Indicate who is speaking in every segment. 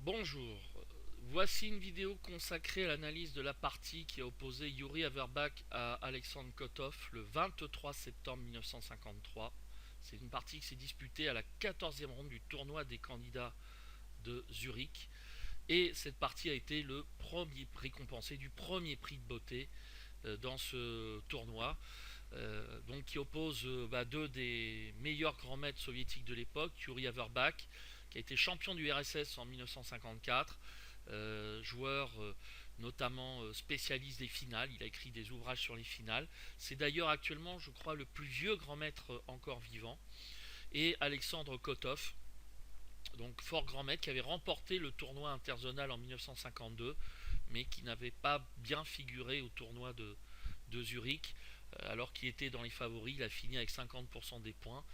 Speaker 1: Bonjour, voici une vidéo consacrée à l'analyse de la partie qui a opposé Yuri Averbakh à Alexandre Kotov le 23 septembre 1953. C'est une partie qui s'est disputée à la 14e ronde du tournoi des candidats de Zurich. Et cette partie a été le premier récompensé du premier prix de beauté dans ce tournoi. Donc qui oppose deux des meilleurs grands maîtres soviétiques de l'époque, Yuri Averbakh, qui a été champion du RSS en 1954, joueur notamment spécialiste des finales, il a écrit des ouvrages sur les finales. C'est d'ailleurs actuellement, je crois, le plus vieux grand maître encore vivant. Et Alexandre Kotov, donc fort grand maître, qui avait remporté le tournoi interzonal en 1952, mais qui n'avait pas bien figuré au tournoi de Zurich, alors qu'il était dans les favoris. Il a fini avec 50% des points.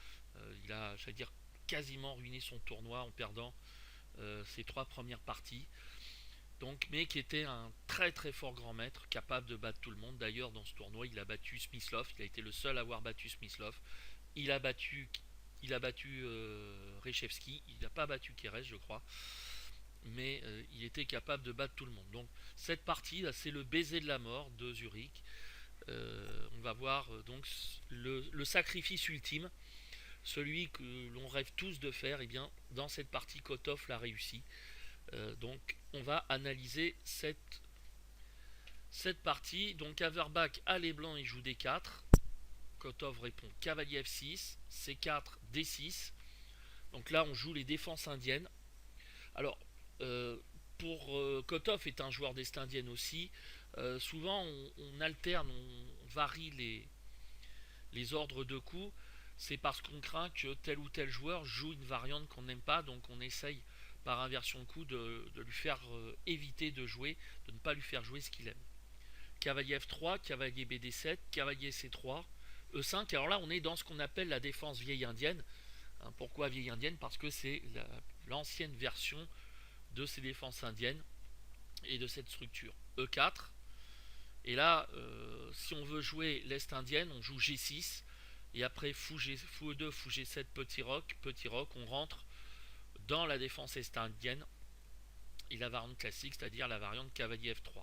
Speaker 1: Il a, j'allais dire, quasiment ruiné son tournoi en perdant ses trois premières parties. Donc, mais qui était un très très fort grand maître, capable de battre tout le monde. D'ailleurs, dans ce tournoi, il a battu Smyslov. Il a été le seul à avoir battu Smyslov. Il a battu, il a battu Reshevsky. Il n'a pas battu Keres, je crois. Mais il était capable de battre tout le monde. Donc, cette partie, là, c'est le baiser de la mort de Zurich. On va voir donc le sacrifice ultime, celui que l'on rêve tous de faire. Et bien, dans cette partie, Kotov l'a réussi. Donc on va analyser cette partie. Donc Averbakh a les blancs, il joue D4. Kotov répond cavalier F6, C4, D6. Donc là on joue les défenses indiennes. Alors euh, pour Kotov est un joueur d'Est indienne aussi. Souvent on alterne, on varie les ordres de coups. C'est parce qu'on craint que tel ou tel joueur joue une variante qu'on n'aime pas, donc on essaye par inversion de coup de lui faire éviter de jouer, de ne pas lui faire jouer ce qu'il aime. Cavalier F3, cavalier BD7, cavalier C3, E5. Alors là, on est dans ce qu'on appelle la défense vieille indienne. Pourquoi vieille indienne? Parce que c'est l'ancienne version de ces défenses indiennes et de cette structure. E4. Et là, si on veut jouer l'Est indienne, on joue G6. Et après fou E2, fou G7, petit roc, on rentre dans la défense est indienne et la variante classique, c'est-à-dire la variante cavalier F3.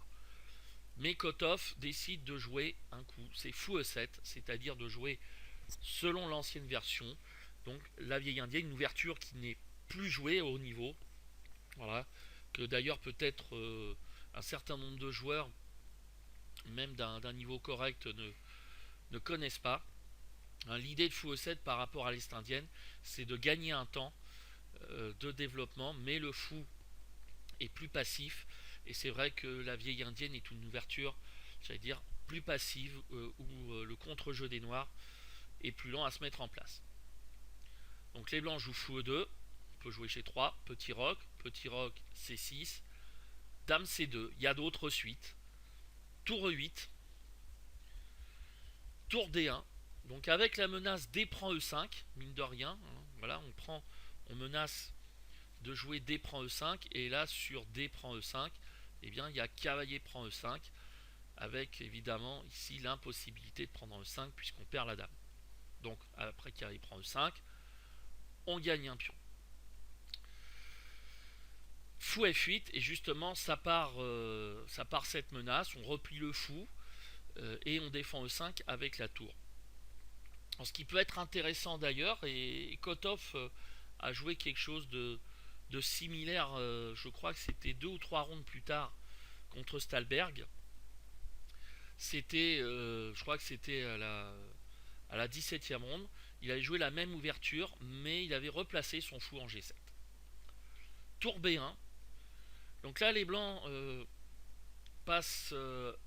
Speaker 1: Mais Kotov décide de jouer un coup, c'est fou E7, c'est-à-dire de jouer selon l'ancienne version, donc la vieille indienne, une ouverture qui n'est plus jouée au haut niveau, voilà, que d'ailleurs peut-être un certain nombre de joueurs, même d'un niveau correct, ne connaissent pas. L'idée de fou E7 par rapport à l'Est indienne, c'est de gagner un temps de développement, mais le fou est plus passif. Et c'est vrai que la vieille indienne est une ouverture, j'allais dire, plus passive, où le contre-jeu des noirs est plus lent à se mettre en place. Donc les blancs jouent fou E2, on peut jouer chez 3, petit roc C6, dame C2, il y a d'autres suites, tour E8, tour D1, donc avec la menace D prend E5, mine de rien, hein, voilà, on menace de jouer D prend E5, et là sur D prend E5, eh bien il y a cavalier prend E5, avec évidemment ici l'impossibilité de prendre E5 puisqu'on perd la dame. Donc après cavalier prend E5, on gagne un pion. Fou F8, et justement ça part cette menace, on replie le fou, et on défend E5 avec la tour. Alors, ce qui peut être intéressant d'ailleurs, et Kotov a joué quelque chose de similaire, je crois que c'était 2 ou 3 rondes plus tard contre Stalberg. C'était, je crois que c'était à la 17e ronde. Il avait joué la même ouverture, mais il avait replacé son fou en G7. Tour B1. Donc là, les blancs passent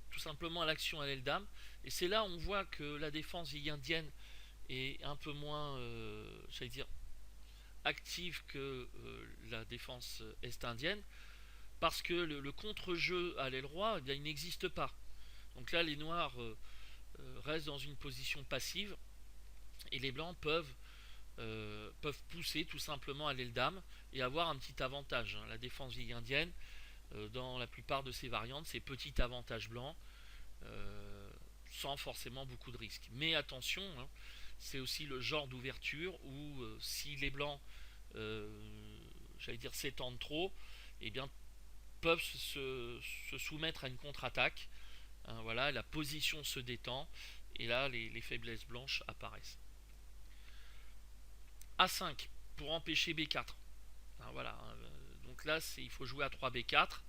Speaker 1: tout simplement à l'action à l'aile dame. Et c'est là où on voit que la défense vieille indienne est un peu moins, j'allais dire, active que la défense est-indienne, parce que le contre-jeu à l'aile roi, eh bien, il n'existe pas. Donc là, les noirs restent dans une position passive, et les blancs peuvent pousser tout simplement à l'aile dame et avoir un petit avantage. La défense vieille indienne, dans la plupart de ses variantes, c'est petit avantage blanc, sans forcément beaucoup de risques. Mais attention, hein, c'est aussi le genre d'ouverture où si les blancs, j'allais dire, s'étendent trop, eh bien, peuvent se soumettre à une contre-attaque. Hein, voilà, la position se détend et là les faiblesses blanches apparaissent. A5 pour empêcher B4. Hein, voilà, donc là il faut jouer à 3 B4.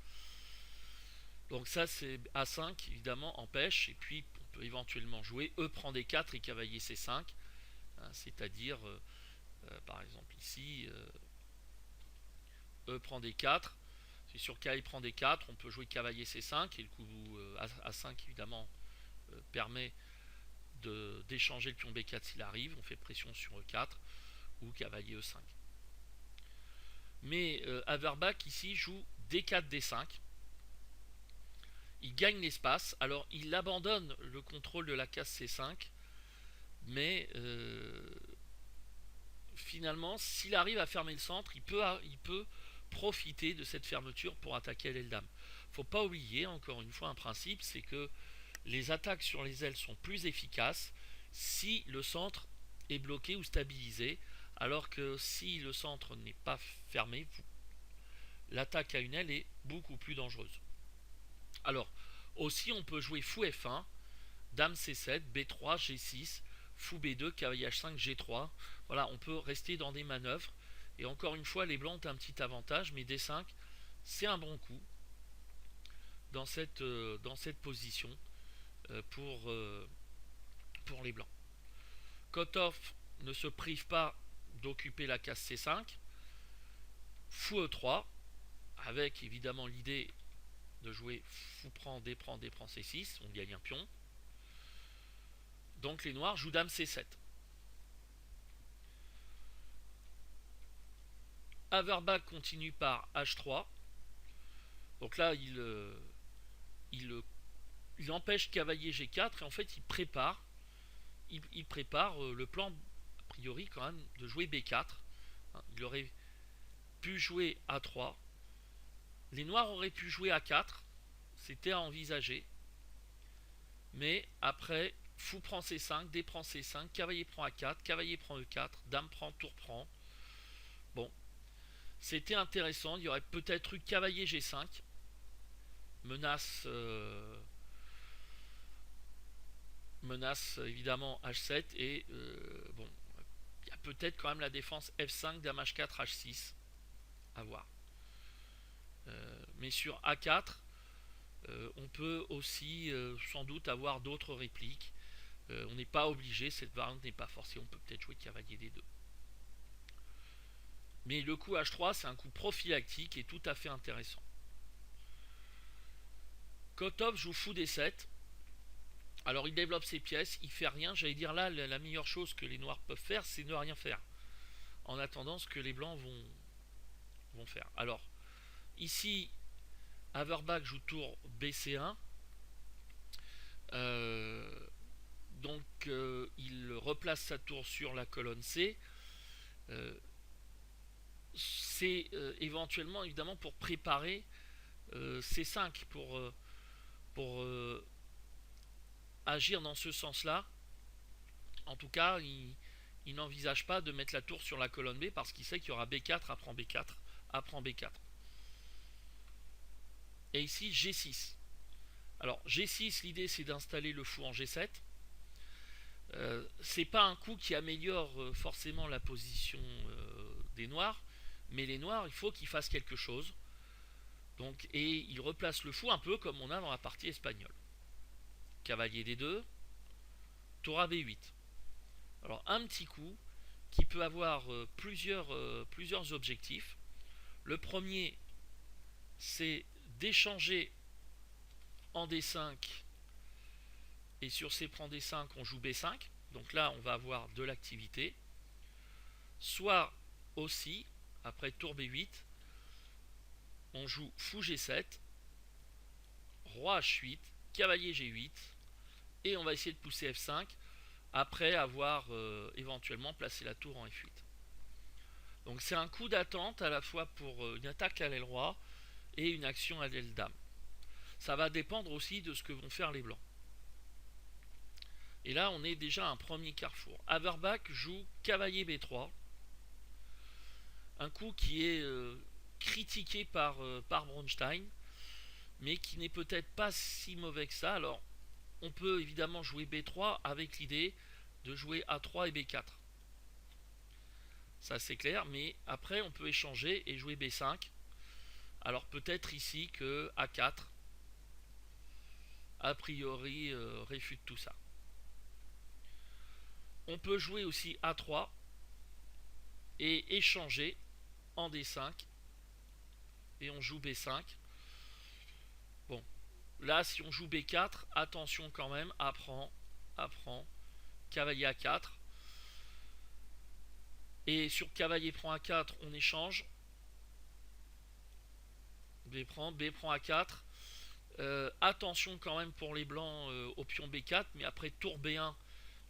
Speaker 1: Donc ça c'est A5 évidemment empêche, et puis on peut éventuellement jouer E prend D4 et cavalier C5, hein, c'est-à-dire par exemple ici E prend D4. C'est sur K prend D4, on peut jouer cavalier C5 et le coup A5 évidemment permet d'échanger le pion B4 s'il arrive, on fait pression sur E4 ou cavalier E5. Mais Averbach ici joue D4 D5. Il gagne l'espace, alors il abandonne le contrôle de la case C5, mais finalement s'il arrive à fermer le centre, il peut profiter de cette fermeture pour attaquer l'aile dame. Faut pas oublier encore une fois un principe, c'est que les attaques sur les ailes sont plus efficaces si le centre est bloqué ou stabilisé, alors que si le centre n'est pas fermé, l'attaque à une aile est beaucoup plus dangereuse. Alors, aussi on peut jouer fou F1, dame C7, B3, G6, fou B2, cavalier H5, G3. Voilà, on peut rester dans des manœuvres. Et encore une fois, les blancs ont un petit avantage, mais D5, c'est un bon coup dans cette position pour les blancs. Kotov ne se prive pas d'occuper la case C5. Fou E3, avec évidemment l'idée de jouer fou prend, D prend, D prend C6, on gagne un pion. Donc les noirs jouent dame C7. Averbach continue par H3. Donc là, il empêche cavalier G4 et en fait il prépare le plan a priori quand même de jouer B4. Il aurait pu jouer A3. Les noirs auraient pu jouer A4. C'était à envisager. Mais après, fou prend C5, D prend C5, cavalier prend A4, cavalier prend E4, dame prend, tour prend. Bon, c'était intéressant. Il y aurait peut-être eu cavalier G5. Menace évidemment H7 et bon, il y a peut-être quand même la défense F5, dame H4, H6 à voir. Mais sur A4, on peut aussi sans doute avoir d'autres répliques. On n'est pas obligé, cette variante n'est pas forcée, on peut peut-être jouer cavalier D2. Mais le coup H3, c'est un coup prophylactique et tout à fait intéressant. Kotov joue fou D7. Alors il développe ses pièces, il fait rien. J'allais dire là, la meilleure chose que les noirs peuvent faire, c'est ne rien faire. En attendant ce que les blancs vont faire. Alors, ici, Averbach joue tour BC1. Donc il replace sa tour sur la colonne C. C'est éventuellement évidemment pour préparer C5 pour agir dans ce sens-là. En tout cas, il n'envisage pas de mettre la tour sur la colonne B parce qu'il sait qu'il y aura B4, A prend B4, A prend B4. Et ici G6. Alors G6, l'idée c'est d'installer le fou en G7. C'est pas un coup qui améliore forcément la position des noirs, mais les noirs, il faut qu'ils fassent quelque chose. Donc, et il replace le fou un peu comme on a dans la partie espagnole. Cavalier D2, tour à B8. Alors un petit coup qui peut avoir plusieurs objectifs. Le premier, c'est d'échanger en D5 et sur C prend D5 on joue B5, donc là on va avoir de l'activité. Soit aussi, après tour B8, on joue fou G7, roi H8, cavalier G8, et on va essayer de pousser F5 après avoir éventuellement placé la tour en F8. Donc c'est un coup d'attente à la fois pour une attaque à l'aile roi et une action à l'aile dame. Ça va dépendre aussi de ce que vont faire les blancs. Et là on est déjà à un premier carrefour. Averbach joue cavalier B3, un coup qui est critiqué par Bronstein, mais qui n'est peut-être pas si mauvais que ça. Alors, on peut évidemment jouer B3 avec l'idée de jouer A3 et B4. Ça c'est clair, mais après on peut échanger et jouer B5. Alors peut-être ici que A4, a priori, réfute tout ça. On peut jouer aussi A3 et échanger en D5 et on joue B5. Bon, là si on joue B4, attention quand même, apprend, cavalier A4. Et sur cavalier prend A4, on échange. B prend A4. Attention quand même pour les blancs au pion B4, mais après tour B1,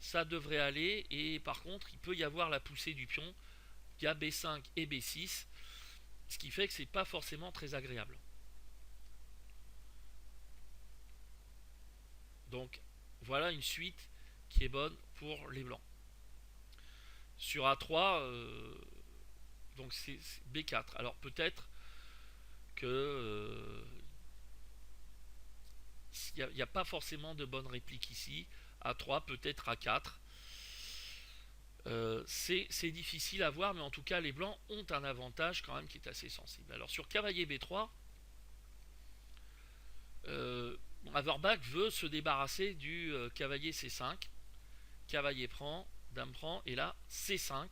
Speaker 1: ça devrait aller. Et par contre, il peut y avoir la poussée du pion via B5 et B6, ce qui fait que c'est pas forcément très agréable. Donc voilà une suite qui est bonne pour les blancs. Sur A3, donc c'est B4. Alors peut-être que il n'y a pas forcément de bonne réplique ici. A3, peut-être A4. C'est difficile à voir, mais en tout cas les blancs ont un avantage quand même qui est assez sensible. Alors sur cavalier B3, Averbach veut se débarrasser du cavalier C5. Cavalier prend, dame prend, et là C5.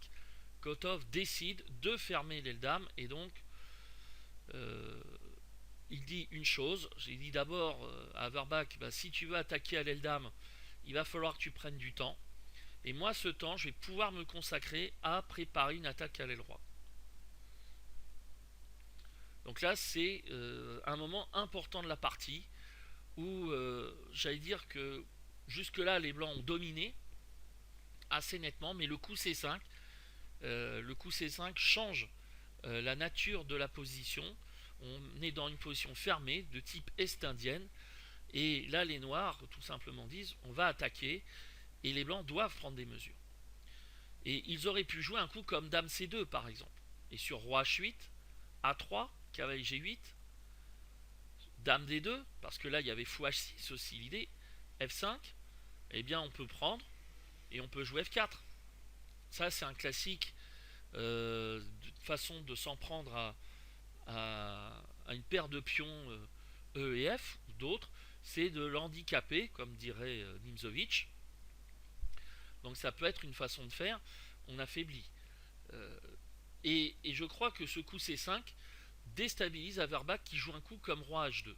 Speaker 1: Kotov décide de fermer l'aile dame, et donc il dit une chose. J'ai dit d'abord à Averbach, si tu veux attaquer à l'aile dame, il va falloir que tu prennes du temps. Et moi, ce temps, je vais pouvoir me consacrer à préparer une attaque à l'aile droite. Donc là, c'est un moment important de la partie où j'allais dire que jusque-là, les blancs ont dominé assez nettement, mais le coup C5, change la nature de la position. On est dans une position fermée de type est-indienne, et là, les noirs, tout simplement, disent on va attaquer. Et les blancs doivent prendre des mesures. Et ils auraient pu jouer un coup comme dame C2 par exemple. Et sur roi H8, A3, cavalier G8, dame D2, parce que là il y avait fou H6 aussi l'idée, F5, eh bien on peut prendre et on peut jouer F4. Ça c'est un classique de façon de s'en prendre à une paire de pions E et F, ou d'autres, c'est de l'handicaper, comme dirait Nimzowitsch. Donc ça peut être une façon de faire, on affaiblit. Et je crois que ce coup C5 déstabilise Averbach qui joue un coup comme roi H2.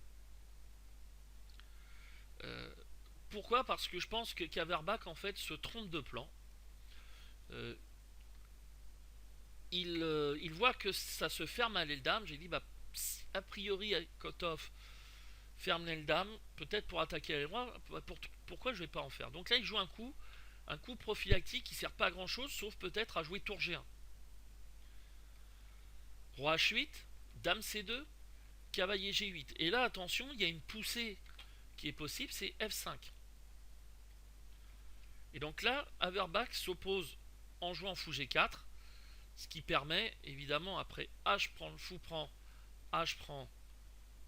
Speaker 1: Pourquoi ? Parce que je pense qu'Averbach en fait se trompe de plan. Il voit que ça se ferme à l'aile dame. J'ai dit a priori Kotov ferme l'aile dame, peut-être pour attaquer à l'aile droite. Pourquoi je ne vais pas en faire ? Donc là il joue un coup prophylactique qui ne sert pas à grand chose, sauf peut-être à jouer tour G1. Roi H8, dame C2, cavalier G8. Et là, attention, il y a une poussée qui est possible, c'est F5. Et donc là, Averbach s'oppose en jouant fou G4, ce qui permet, évidemment, après H prend, le fou prend, H prend,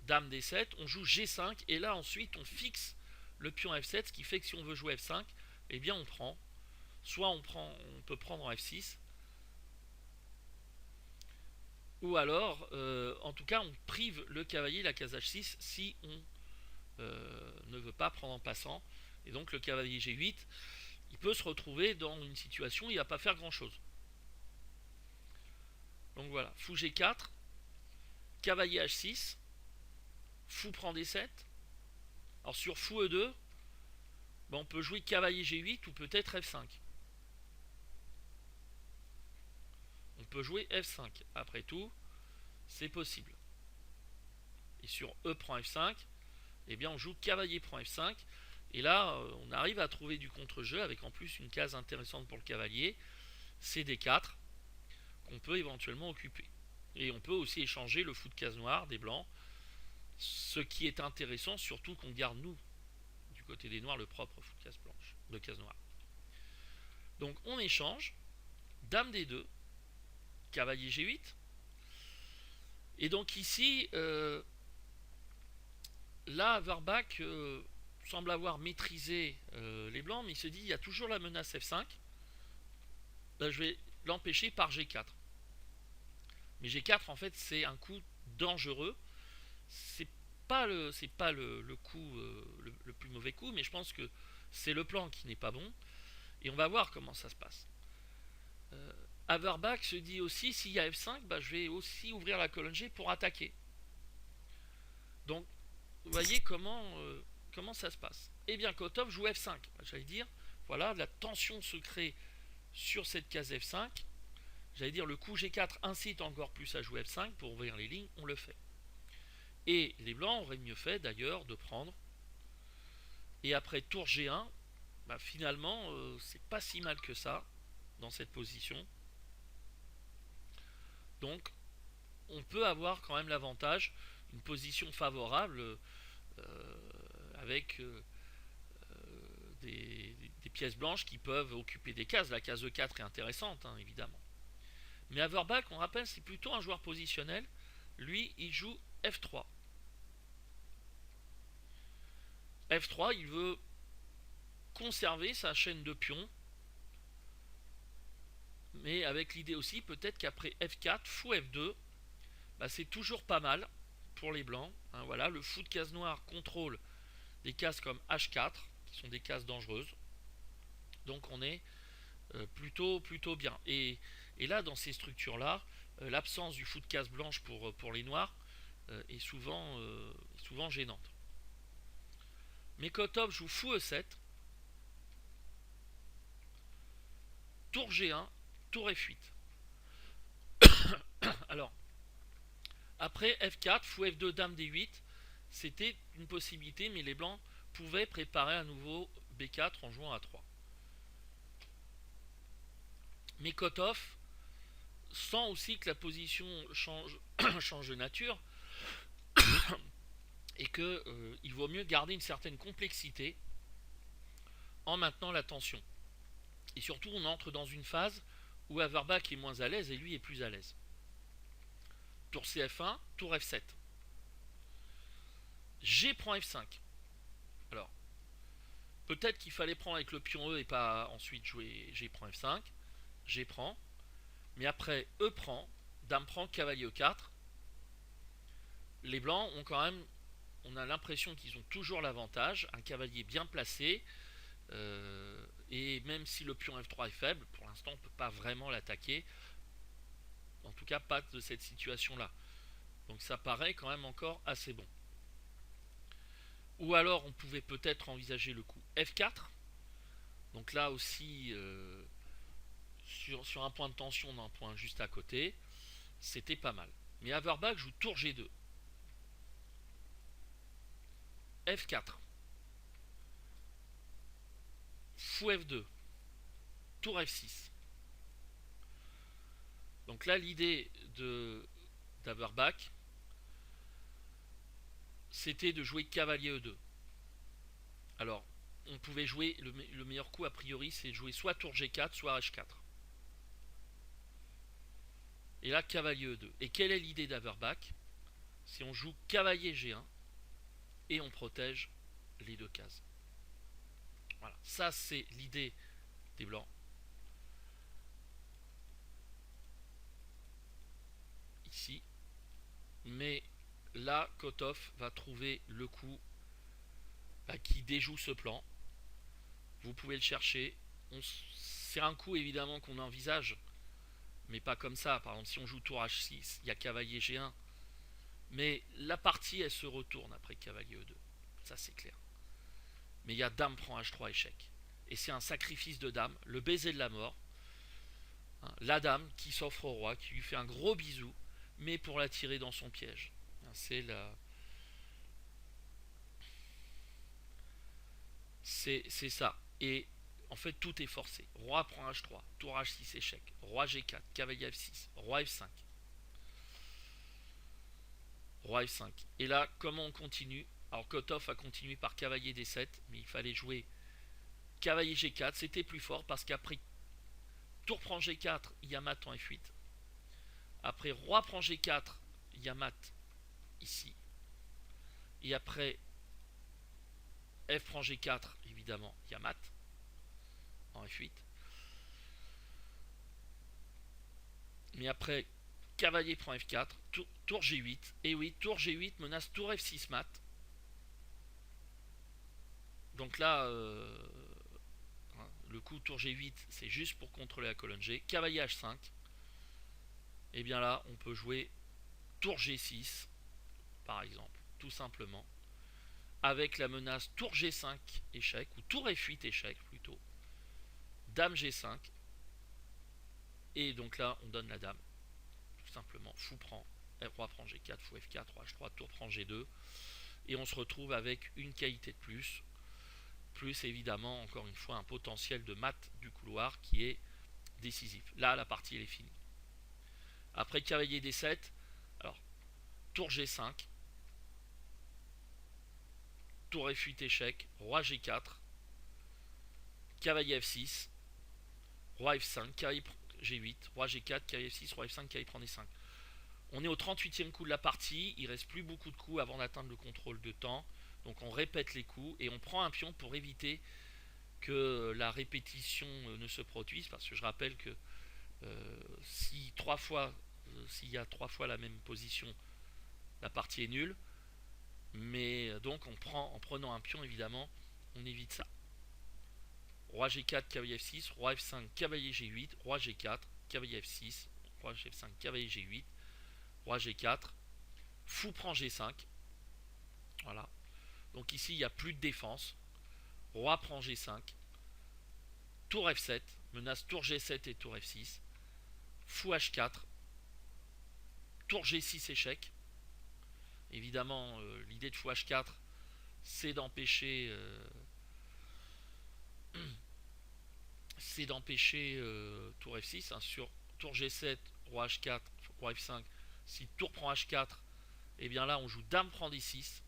Speaker 1: dame D7, on joue G5, et là, ensuite, on fixe le pion F7, ce qui fait que si on veut jouer F5, eh bien, on prend. Soit on peut prendre en F6, ou alors, en tout cas, on prive le cavalier, la case H6, si on ne veut pas prendre en passant. Et donc le cavalier G8, il peut se retrouver dans une situation où il ne va pas faire grand chose. Donc voilà, fou G4, cavalier H6, fou prend D7. Alors sur fou E2, on peut jouer cavalier G8 ou peut-être F5. On peut jouer F5. Après tout, c'est possible. Et sur E prend F5, eh bien on joue cavalier prend F5. Et là, on arrive à trouver du contre-jeu avec en plus une case intéressante pour le cavalier, CD4, qu'on peut éventuellement occuper. Et on peut aussi échanger le fou de case noire des blancs, ce qui est intéressant, surtout qu'on garde nous, du côté des noirs, le propre fou de case blanche, de case noire. Donc on échange, dame D2, cavalier G8, Et donc ici, là, Averbach semble avoir maîtrisé les blancs, mais il se dit il y a toujours la menace F5. Là, je vais l'empêcher par G4. Mais G4, en fait, c'est un coup dangereux. C'est pas le coup, le plus mauvais coup, mais je pense que c'est le plan qui n'est pas bon. Et on va voir comment ça se passe. Averbach se dit aussi, s'il y a F5, bah, je vais aussi ouvrir la colonne G pour attaquer. Donc, vous voyez comment ça se passe. Eh bien, Kotov joue F5. J'allais dire, voilà, la tension se crée sur cette case F5. J'allais dire, le coup G4 incite encore plus à jouer F5 pour ouvrir les lignes, on le fait. Et les blancs auraient mieux fait d'ailleurs de prendre. Et après tour G1, bah, finalement, c'est pas si mal que ça dans cette position. Donc, on peut avoir quand même l'avantage d'une position favorable avec des pièces blanches qui peuvent occuper des cases. La case E4 est intéressante, hein, évidemment. Mais Averbach, on rappelle, c'est plutôt un joueur positionnel. Lui, il joue F3. F3, il veut conserver sa chaîne de pions, mais avec l'idée aussi peut-être qu'après F4, fou F2, bah, c'est toujours pas mal pour les blancs. Hein, voilà, le fou de case noire contrôle des cases comme H4, qui sont des cases dangereuses. Donc on est plutôt bien. Et là, dans ces structures-là, l'absence du fou de case blanche pour les noirs est souvent gênante. Mais Kotov joue fou E7, tour G1, tour F8. Alors, après F4, fou F2, dame D8, c'était une possibilité, mais les blancs pouvaient préparer à nouveau B4 en jouant A3. Mais Kotov sent aussi que la position change, change de nature et qu'il vaut mieux garder une certaine complexité en maintenant la tension. Et surtout, on entre dans une phase où Averbach est moins à l'aise et lui est plus à l'aise. Tour CF1, tour F7. G prend F5. Alors, peut-être qu'il fallait prendre avec le pion E et pas ensuite jouer G prend F5. G prend. Mais après, E prend. Dame prend, cavalier E4. Les blancs ont quand même, on a l'impression qu'ils ont toujours l'avantage. Un cavalier bien placé. Et même si le pion F3 est faible, pour l'instant on ne peut pas vraiment l'attaquer. En tout cas pas de cette situation là. Donc ça paraît quand même encore assez bon. Ou alors on pouvait peut-être envisager le coup F4. Donc là aussi sur un point de tension, d'un point juste à côté, c'était pas mal. Mais Averbach joue tour G2. F4. Fou F2. Tour F6. Donc là l'idée d'Averbach, c'était de jouer cavalier E2. Alors, on pouvait jouer, le meilleur coup a priori, c'est de jouer soit tour G4, soit H4. Et là, cavalier E2. Et quelle est l'idée d'Averbach? Si on joue cavalier G1 et on protège les deux cases. Voilà, ça c'est l'idée des blancs. Ici. Mais là, Kotov va trouver le coup qui déjoue ce plan. Vous pouvez le chercher. C'est un coup évidemment qu'on envisage, mais pas comme ça. Par exemple, si on joue tour H6, il y a cavalier G1. Mais la partie, elle se retourne après cavalier E2. Ça, c'est clair. Mais il y a dame prend H3 échec. Et c'est un sacrifice de dame, le baiser de la mort. La dame qui s'offre au roi, qui lui fait un gros bisou, mais pour la tirer dans son piège. C'est ça. Et en fait, tout est forcé. Roi prend H3, tour H6 échec, roi G4, cavalier F6, roi F5. Roi F5. Et là, comment on continue? Alors Kotov a continué par cavalier D7, mais il fallait jouer cavalier G4. C'était plus fort parce qu'après tour prend G4, il y a mat en F8. Après roi prend G4, il y a mat ici. Et après, F prend G4, évidemment, il y a mat en F8. Mais après, cavalier prend F4, tour G8. Et oui, tour G8 menace tour F6 mat. Donc là, le coup tour G8, c'est juste pour contrôler la colonne G. Cavalier H5. Et bien là, on peut jouer tour G6, par exemple, tout simplement. Avec la menace tour G5 échec, ou tour F8 échec plutôt. Dame G5. Et donc là, on donne la dame. Tout simplement. Fou prend, roi prend G4, fou F4, roi H3, tour prend G2. Et on se retrouve avec une qualité de plus. Plus évidemment, encore une fois, un potentiel de mat du couloir qui est décisif. Là, la partie elle est finie. Après cavalier D7, alors tour G5, tour F8 échec, roi G4, cavalier F6, roi F5, cavalier G8, roi G4, cavalier F6, roi F5, cavalier prend D5. On est au 38e coup de la partie, il reste plus beaucoup de coups avant d'atteindre le contrôle de temps. Donc on répète les coups et on prend un pion pour éviter que la répétition ne se produise, parce que je rappelle que s'il y a 3 fois la même position, la partie est nulle. Mais donc en prenant un pion, évidemment, on évite ça. Roi G4, cavalier F6, roi F5, cavalier G8, roi G4, cavalier F6, roi G5, cavalier G8, roi G4, fou prend G5. Voilà. Donc ici, il n'y a plus de défense. Roi prend G5. Tour F7. Menace tour G7 et tour F6. Fou H4. Tour G6 échec. Évidemment, l'idée de fou H4, c'est d'empêcher tour F6. Hein, sur tour G7, roi H4, roi F5. Si tour prend H4, et bien là, on joue dame prend D6.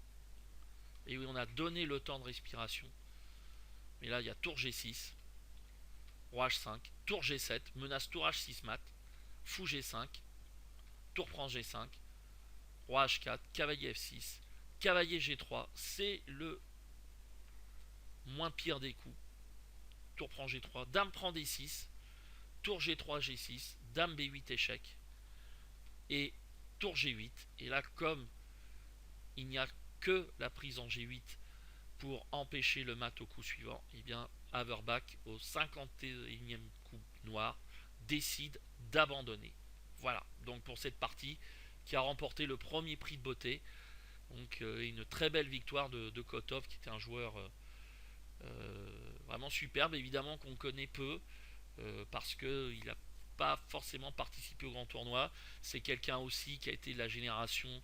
Speaker 1: Et oui, on a donné le temps de respiration. Mais là, il y a tour G6, roi H5, tour G7, menace tour H6 mat, fou G5, tour prend G5, roi H4, cavalier F6, cavalier G3, c'est le moins pire des coups. Tour prend G3, dame prend D6, tour G3, G6, dame B8 échec, et tour G8. Et là, comme il n'y a que la prise en G8 pour empêcher le mat au coup suivant, et bien Averbach au 51e coup noir décide d'abandonner. Voilà, donc pour cette partie qui a remporté le premier prix de beauté, donc une très belle victoire de Kotov, qui était un joueur vraiment superbe, évidemment qu'on connaît peu parce qu'il n'a pas forcément participé au grand tournoi. C'est quelqu'un aussi qui a été de la génération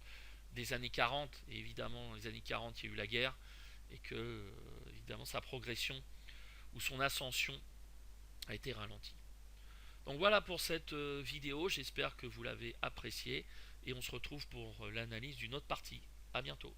Speaker 1: des années 40, et évidemment dans les années 40 il y a eu la guerre, et que évidemment sa progression ou son ascension a été ralentie. Donc voilà pour cette vidéo, j'espère que vous l'avez appréciée, et on se retrouve pour l'analyse d'une autre partie. A bientôt.